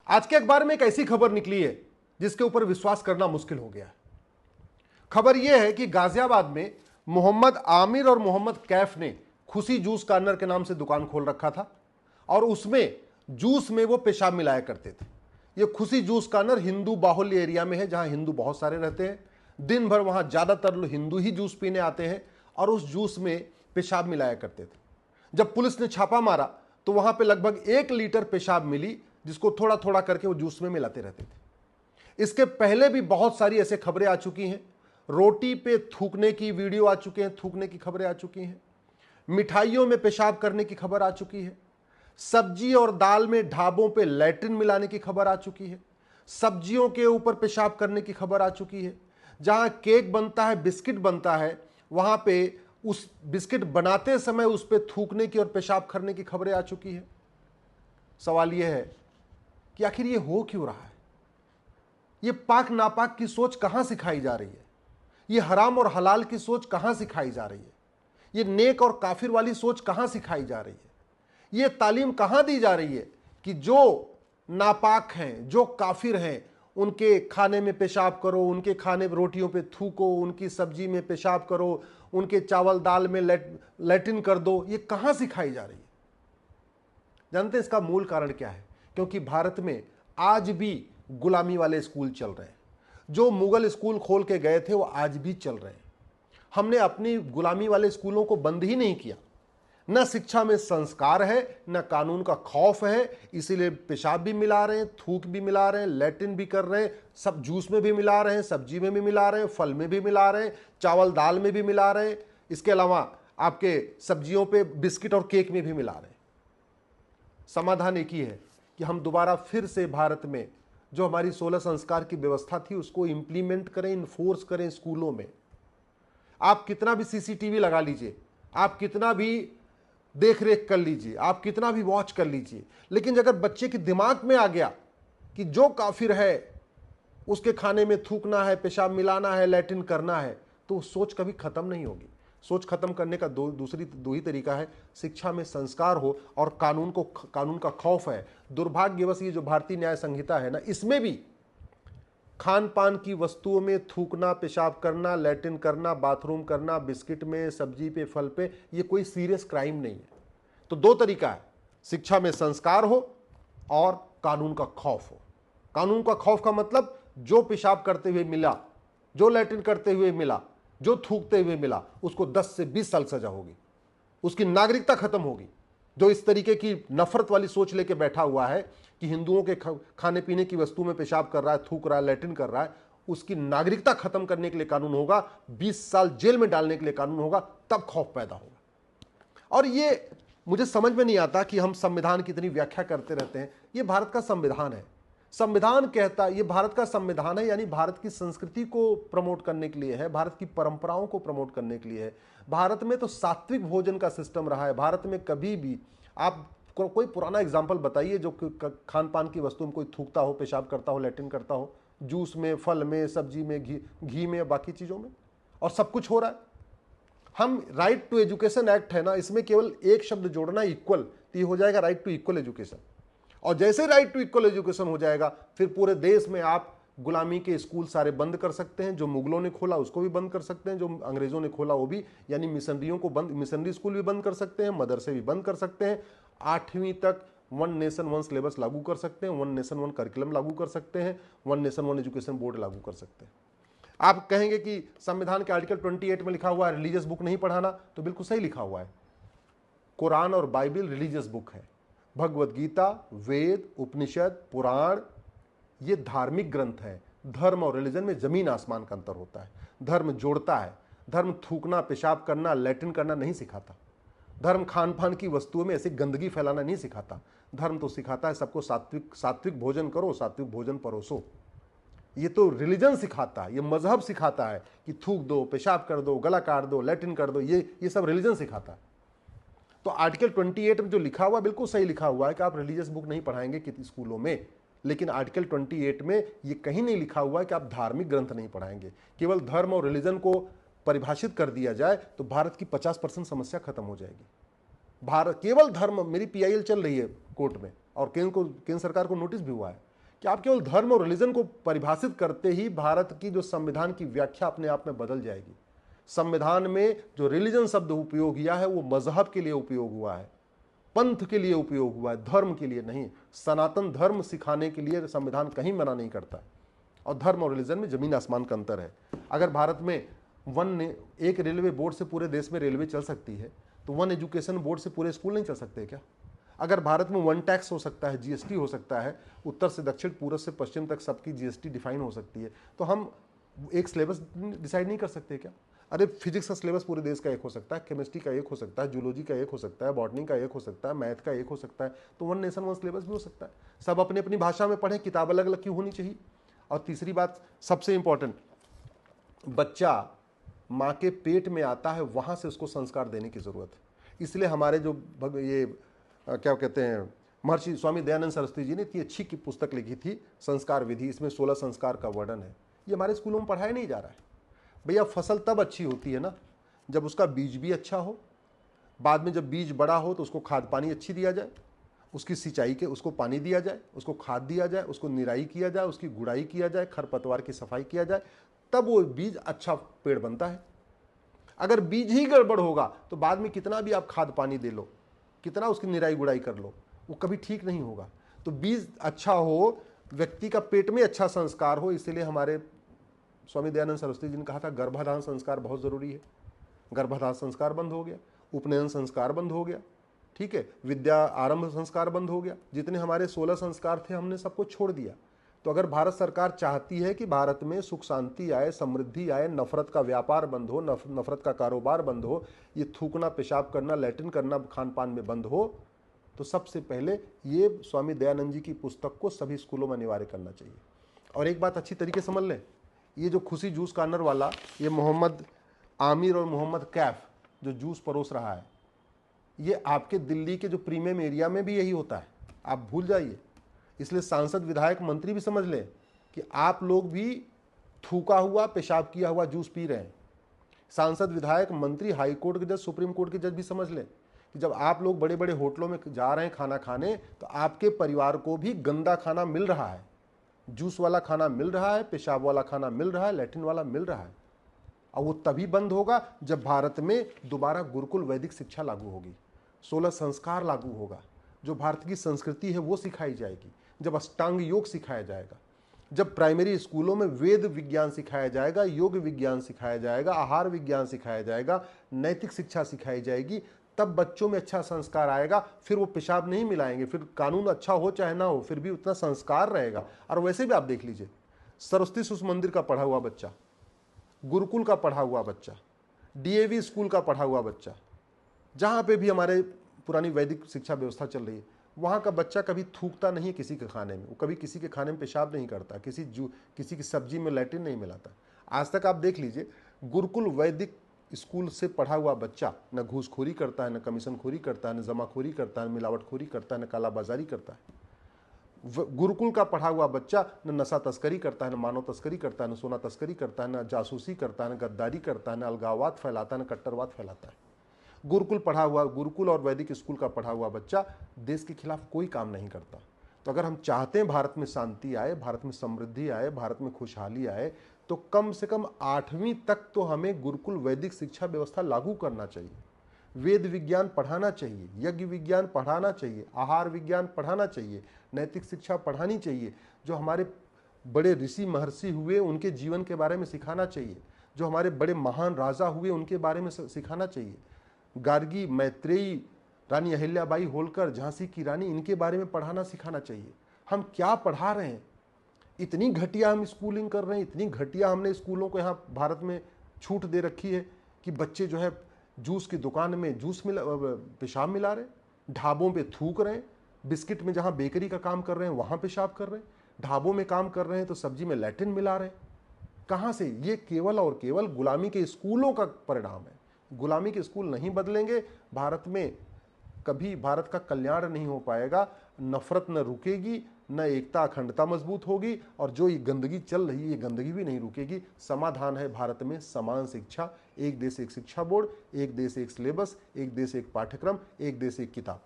आज के अखबार में एक ऐसी खबर निकली है जिसके ऊपर विश्वास करना मुश्किल हो गया है। खबर यह है कि गाजियाबाद में मोहम्मद आमिर और मोहम्मद कैफ ने खुशी जूस कॉर्नर के नाम से दुकान खोल रखा था और उसमें जूस में वो पेशाब मिलाया करते थे। ये खुशी जूस कॉर्नर हिंदू बाहुल्य एरिया में है, जहां हिंदू बहुत सारे रहते हैं। दिन भर वहां ज्यादातर लोग हिंदू ही जूस पीने आते हैं और उस जूस में पेशाब मिलाया करते थे। जब पुलिस ने छापा मारा तो वहां पे लगभग 1 लीटर पेशाब मिली, जिसको थोड़ा थोड़ा करके वो जूस में मिलाते रहते थे। इसके पहले भी बहुत सारी ऐसे खबरें आ चुकी हैं। रोटी पे थूकने की वीडियो आ चुके हैं, थूकने की खबरें आ चुकी हैं। मिठाइयों में पेशाब करने की खबर आ चुकी है। सब्जी और दाल में ढाबों पे लैट्रिन मिलाने की खबर आ चुकी है। सब्जियों के ऊपर पेशाब करने की खबर आ चुकी है। जहां केक बनता है, बिस्किट बनता है, वहां पे उस बिस्किट बनाते समय उस पर थूकने की और पेशाब करने की खबरें आ चुकी है। सवाल यह है कि आखिर ये हो क्यों रहा है? ये पाक नापाक की सोच कहां सिखाई जा रही है? ये हराम और हलाल की सोच कहां सिखाई जा रही है? ये नेक और काफिर वाली सोच कहां सिखाई जा रही है? ये तालीम कहां दी जा रही है कि जो नापाक हैं, जो काफिर हैं, उनके खाने में पेशाब करो, उनके खाने रोटियों पे थूको, उनकी सब्जी में पेशाब करो, उनके चावल दाल में लैट्रिन कर दो? ये कहां सिखाई जा रही है? जानते हैं इसका मूल कारण क्या है? क्योंकि भारत में आज भी गुलामी वाले स्कूल चल रहे हैं। जो मुगल स्कूल खोल के गए थे वो आज भी चल रहे हैं। हमने अपनी गुलामी वाले स्कूलों को बंद ही नहीं किया। न शिक्षा में संस्कार है, न कानून का खौफ है, इसीलिए पेशाब भी मिला रहे हैं, थूक भी मिला रहे हैं, लैट्रिन भी कर रहे हैं, सब जूस में भी मिला रहे हैं, सब्जी में भी मिला रहे हैं, फल में भी मिला रहे हैं, चावल दाल में भी मिला रहे हैं, इसके अलावा आपके सब्जियों पे बिस्किट और केक में भी मिला रहे हैं। समाधान एक ही है कि हम दोबारा फिर से भारत में जो हमारी 16 संस्कार की व्यवस्था थी उसको इंप्लीमेंट करें, इन्फोर्स करें स्कूलों में। आप कितना भी सीसीटीवी लगा लीजिए, आप कितना भी देख रेख कर लीजिए, आप कितना भी वॉच कर लीजिए, लेकिन अगर बच्चे के दिमाग में आ गया कि जो काफिर है उसके खाने में थूकना है, पेशाब मिलाना है, लैट्रिन करना है, तो सोच कभी खत्म नहीं होगी। सोच खत्म करने का दो ही तरीका है, शिक्षा में संस्कार हो और कानून का खौफ है। दुर्भाग्यवश ये जो भारतीय न्याय संहिता है ना, इसमें भी खान पान की वस्तुओं में थूकना, पेशाब करना, लैट्रिन करना, बाथरूम करना, बिस्किट में, सब्जी पे, फल पे, ये कोई सीरियस क्राइम नहीं है। तो दो तरीका है, शिक्षा में संस्कार हो और कानून का खौफ हो। कानून का खौफ का मतलब जो पेशाब करते हुए मिला, जो लैट्रिन करते हुए मिला, जो थूकते हुए मिला, उसको 10 से 20 साल सजा होगी, उसकी नागरिकता खत्म होगी। जो इस तरीके की नफरत वाली सोच लेके बैठा हुआ है कि हिंदुओं के खाने पीने की वस्तु में पेशाब कर रहा है, थूक रहा है, लैट्रिन कर रहा है, उसकी नागरिकता खत्म करने के लिए कानून होगा, 20 साल जेल में डालने के लिए कानून होगा, तब खौफ पैदा होगा। और ये मुझे समझ में नहीं आता कि हम संविधान की इतनी व्याख्या करते रहते हैं। ये भारत का संविधान है, संविधान कहता, ये भारत का संविधान है, यानी भारत की संस्कृति को प्रमोट करने के लिए है, भारत की परंपराओं को प्रमोट करने के लिए है। भारत में तो सात्विक भोजन का सिस्टम रहा है। भारत में कभी भी आप कोई पुराना एग्जाम्पल बताइए जो खान पान की वस्तु में कोई थूकता हो, पेशाब करता हो, लैट्रिन करता हो, जूस में, फल में, सब्जी में, घी में, बाकी चीज़ों में, और सब कुछ हो रहा है। हम राइट टू एजुकेशन एक्ट है ना, इसमें केवल एक शब्द जोड़ना, इक्वल, तो ये हो जाएगा राइट टू इक्वल एजुकेशन। और जैसे राइट टू इक्वल एजुकेशन हो जाएगा, फिर पूरे देश में आप गुलामी के स्कूल सारे बंद कर सकते हैं। जो मुगलों ने खोला उसको भी बंद कर सकते हैं, जो अंग्रेजों ने खोला वो भी, यानी मिशनरियों को बंद, मिशनरी स्कूल भी बंद कर सकते हैं, मदरसे भी बंद कर सकते हैं। 8वीं तक 1 नेशन 1 सिलेबस लागू कर सकते हैं, 1 नेशन 1 करिकुलम लागू कर सकते हैं, 1 नेशन 1 एजुकेशन बोर्ड लागू कर सकते हैं। आप कहेंगे कि संविधान के आर्टिकल 28 में लिखा हुआ है रिलीजियस बुक नहीं पढ़ाना, तो बिल्कुल सही लिखा हुआ है। कुरान और बाइबल रिलीजियस बुक है। भगवत गीता, वेद, उपनिषद, पुराण, ये धार्मिक ग्रंथ है। धर्म और रिलीजन में जमीन आसमान का अंतर होता है। धर्म जोड़ता है। धर्म थूकना, पेशाब करना, लैट्रिन करना नहीं सिखाता। धर्म खान पान की वस्तुओं में ऐसी गंदगी फैलाना नहीं सिखाता। धर्म तो सिखाता है सबको सात्विक भोजन करो, सात्विक भोजन परोसो। ये तो रिलीजन सिखाता है, ये मजहब सिखाता है कि थूक दो, पेशाब कर दो, गला काट दो, लैट्रिन कर दो, ये सब रिलीजन सिखाता है। तो आर्टिकल 28 में जो लिखा हुआ बिल्कुल सही लिखा हुआ है कि आप रिलीजियस बुक नहीं पढ़ाएंगे किसी स्कूलों में, लेकिन आर्टिकल 28 में ये कहीं नहीं लिखा हुआ है कि आप धार्मिक ग्रंथ नहीं पढ़ाएंगे। केवल धर्म और रिलीजन को परिभाषित कर दिया जाए तो भारत की 50% समस्या खत्म हो जाएगी। भारत केवल धर्म, मेरी PIL चल रही है कोर्ट में और केंद्र सरकार को नोटिस भी हुआ है कि आप केवल धर्म और रिलीजन को परिभाषित करते ही भारत की जो संविधान की व्याख्या अपने आप में बदल जाएगी। संविधान में जो रिलीजन शब्द उपयोग किया है वो मजहब के लिए उपयोग हुआ है, पंथ के लिए उपयोग हुआ है, धर्म के लिए नहीं। सनातन धर्म सिखाने के लिए संविधान कहीं मना नहीं करता। और धर्म और रिलीजन में जमीन आसमान का अंतर है। अगर भारत में एक रेलवे बोर्ड से पूरे देश में रेलवे चल सकती है, तो वन एजुकेशन बोर्ड से पूरे स्कूल नहीं चल सकते क्या? अगर भारत में वन टैक्स हो सकता है, जीएसटी हो सकता है, उत्तर से दक्षिण, पूर्व से पश्चिम तक सबकी जीएसटी डिफाइन हो सकती है, तो हम एक सिलेबस डिसाइड नहीं कर सकते क्या? अरे फिजिक्स का सिलेबस पूरे देश का एक हो सकता है, केमिस्ट्री का एक हो सकता है, जूलॉजी का एक हो सकता है, बॉटनी का एक हो सकता है, मैथ का एक हो सकता है, तो वन नेशन वन सिलेबस भी हो सकता है। सब अपनी अपनी भाषा में पढ़ें, किताब अलग अलग क्यों होनी चाहिए? और तीसरी बात सबसे इंपॉर्टेंट, बच्चा माँ के पेट में आता है, वहाँ से उसको संस्कार देने की ज़रूरत है। इसलिए हमारे जो क्या कहते हैं, महर्षि स्वामी दयानंद सरस्वती जी ने इतनी अच्छी की पुस्तक लिखी थी, संस्कार विधि। इसमें 16 संस्कार का वर्णन है। ये हमारे स्कूलों में पढ़ाया नहीं जा रहा है। भैया फसल तब अच्छी होती है ना जब उसका बीज भी अच्छा हो, बाद में जब बीज बड़ा हो तो उसको खाद पानी अच्छी दिया जाए, उसकी सिंचाई के उसको पानी दिया जाए, उसको खाद दिया जाए, उसको निराई किया जाए, उसकी गुड़ाई किया जाए, खरपतवार की सफाई किया जाए, तब वो बीज अच्छा पेड़ बनता है। अगर बीज ही गड़बड़ होगा तो बाद में कितना भी आप खाद पानी दे लो, कितना उसकी निराई गुड़ाई कर लो, वो कभी ठीक नहीं होगा। तो बीज अच्छा हो, व्यक्ति का पेट में अच्छा संस्कार हो। इसलिए हमारे स्वामी दयानंद सरस्वती जी ने कहा था गर्भाधान संस्कार बहुत ज़रूरी है। गर्भाधान संस्कार बंद हो गया, उपनयन संस्कार बंद हो गया, ठीक है, विद्या आरंभ संस्कार बंद हो गया। जितने हमारे 16 संस्कार थे हमने सबको छोड़ दिया। तो अगर भारत सरकार चाहती है कि भारत में सुख शांति आए, समृद्धि आए, नफरत का व्यापार बंद हो, नफरत का कारोबार बंद हो, ये थूकना, पेशाब करना, लैट्रिन करना खान पान में बंद हो, तो सबसे पहले ये स्वामी दयानंद जी की पुस्तक को सभी स्कूलों में अनिवार्य करना चाहिए। और एक बात अच्छी तरीके समझ लें, ये जो खुशी जूस कॉर्नर वाला, ये मोहम्मद आमिर और मोहम्मद कैफ जो जूस परोस रहा है, ये आपके दिल्ली के जो प्रीमियम एरिया में भी यही होता है, आप भूल जाइए। इसलिए सांसद, विधायक, मंत्री भी समझ लें कि आप लोग भी थूका हुआ, पेशाब किया हुआ जूस पी रहे हैं। सांसद, विधायक, मंत्री, हाई कोर्ट के जज, सुप्रीम कोर्ट के जज भी समझ लें कि जब आप लोग बड़े बड़े होटलों में जा रहे हैं खाना खाने, तो आपके परिवार को भी गंदा खाना मिल रहा है, जूस वाला खाना मिल रहा है, पेशाब वाला खाना मिल रहा है, लैट्रिन वाला मिल रहा है। और वो तभी बंद होगा जब भारत में दोबारा गुरुकुल वैदिक शिक्षा लागू होगी, 16 संस्कार लागू होगा, जो भारत की संस्कृति है वो सिखाई जाएगी, जब अष्टांग योग सिखाया जाएगा, जब प्राइमरी स्कूलों में वेद विज्ञान सिखाया जाएगा, योग विज्ञान सिखाया जाएगा, आहार विज्ञान सिखाया जाएगा, नैतिक शिक्षा सिखाई जाएगी, तब बच्चों में अच्छा संस्कार आएगा। फिर वो पेशाब नहीं मिलाएंगे, फिर कानून अच्छा हो चाहे ना हो, फिर भी उतना संस्कार रहेगा। और वैसे भी आप देख लीजिए, सरस्वती शिशु मंदिर का पढ़ा हुआ बच्चा, गुरुकुल का पढ़ा हुआ बच्चा, डीएवी स्कूल का पढ़ा हुआ बच्चा, जहाँ पे भी हमारे पुरानी वैदिक शिक्षा व्यवस्था चल रही है, वहाँ का बच्चा कभी थूकता नहीं है किसी के खाने में, वो कभी किसी के खाने में पेशाब नहीं करता, किसी की सब्जी में लैट्रिन नहीं मिलाता। आज तक आप देख लीजिए, गुरुकुल वैदिक स्कूल से पढ़ा हुआ बच्चा न घूसखोरी करता है, न कमीशनखोरी करता है, न जमाखोरी करता है, न मिलावटखोरी करता है, न कालाबाजारी करता है। गुरुकुल का पढ़ा हुआ बच्चा न नशा तस्करी करता है, न मानव तस्करी करता है, न सोना तस्करी करता है, न जासूसी करता है, न गद्दारी करता है, न अलगाववाद फैलाता है, न कट्टरवाद फैलाता है। गुरुकुल और वैदिक स्कूल का पढ़ा हुआ बच्चा देश के खिलाफ कोई काम नहीं करता। तो अगर हम चाहते हैं भारत में शांति आए, भारत में समृद्धि आए, भारत में खुशहाली आए, तो कम से कम 8वीं तक तो हमें गुरुकुल वैदिक शिक्षा व्यवस्था लागू करना चाहिए। वेद विज्ञान पढ़ाना चाहिए, यज्ञ विज्ञान पढ़ाना चाहिए, आहार विज्ञान पढ़ाना चाहिए, नैतिक शिक्षा पढ़ानी चाहिए, जो हमारे बड़े ऋषि महर्षि हुए उनके जीवन के बारे में सिखाना चाहिए, जो हमारे बड़े महान राजा हुए उनके बारे में सिखाना चाहिए। गार्गी, मैत्रेयी, रानी अहिल्याबाई होलकर, झांसी की रानी, इनके बारे में पढ़ाना सिखाना चाहिए। हम क्या पढ़ा रहे हैं? इतनी घटिया हम स्कूलिंग कर रहे हैं, इतनी घटिया हमने स्कूलों को यहाँ भारत में छूट दे रखी है कि बच्चे जो है जूस की दुकान में पेशाब मिला रहे हैं, ढाबों पे थूक रहे हैं, बिस्किट में जहाँ बेकरी का काम कर रहे हैं वहाँ पेशाब कर रहे हैं, ढाबों में काम कर रहे हैं तो सब्जी में लैट्रिन मिला रहे हैं। कहाँ से? ये केवल और केवल गुलामी के स्कूलों का परिणाम है। गुलामी के स्कूल नहीं बदलेंगे, भारत में कभी भारत का कल्याण नहीं हो पाएगा, नफरत न रुकेगी, न एकता अखंडता मजबूत होगी, और जो ये गंदगी चल रही है ये गंदगी भी नहीं रुकेगी। समाधान है भारत में समान शिक्षा, एक देश एक शिक्षा बोर्ड, एक देश एक सिलेबस, एक देश एक पाठ्यक्रम, एक देश एक किताब।